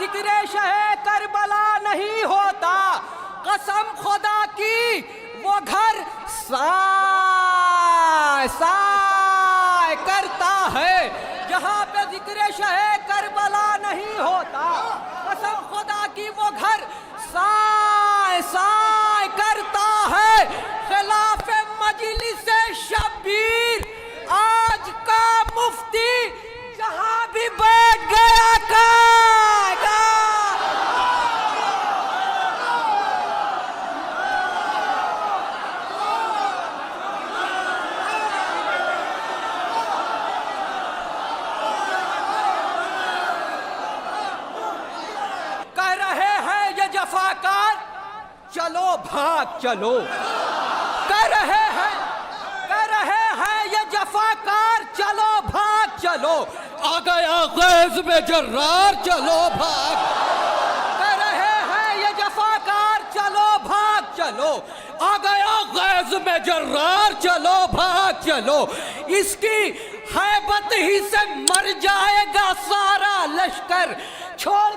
जिक्र शहे करबला नहीं होता, कसम खुदा की वो घर साय साय करता है। जहाँ पे जिक्र शहे करबला नहीं होता, कसम खुदा की वो घर साय साय करता है। खिलाफ मजलिस शब्बीर आज का मुफ्ती जहाँ भी बैठ गया का जफाकार चलो भाग चलो, कह रहे हैं ये जफाकार चलो भाग चलो। आ गया गैज़ में जर्रार चलो भाग, कह रहे हैं ये जफाकार चलो भाग चलो। आ गया गैज़ में जर्रार चलो भाग चलो। इसकी हैबत ही से मर जाएगा सारा लश्कर, छोड़